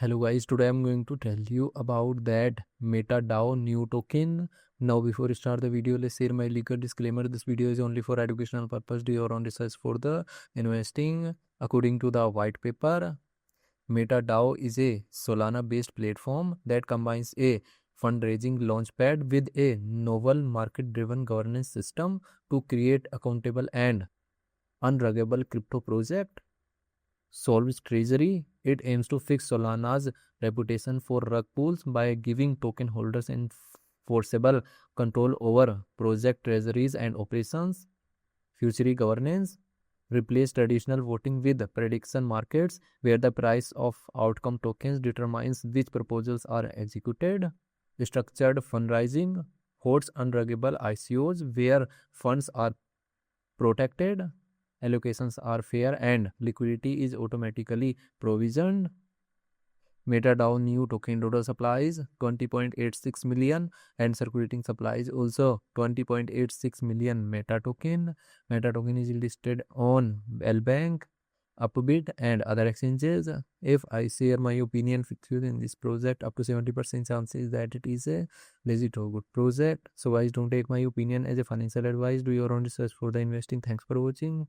Hello guys, today I'm going to tell you about that MetaDAO new token. Now before we start the video, let's share my legal disclaimer. This video is only for educational purpose. Do your own research for the investing. According to the white paper, MetaDAO is a Solana based platform that combines a fundraising launchpad with a novel market driven governance system to create accountable and unruggable crypto project. Solves treasury. It aims to fix Solana's reputation for rug pulls by giving token holders enforceable control over project treasuries and operations. Future governance. Replace traditional voting with prediction markets where the price of outcome tokens determines which proposals are executed. Structured fundraising holds unruggable ICOs where funds are protected, allocations are fair, and liquidity is automatically provisioned. MetaDAO new token total supplies 20.86 million and circulating supplies also 20.86 million Meta token. Meta token is listed on Bellbank, Upbit, and other exchanges. If I share my opinion with you in this project, up to 70% chances that it is a legit or good project. So guys, don't take my opinion as a financial advice. Do your own research for the investing. Thanks for watching.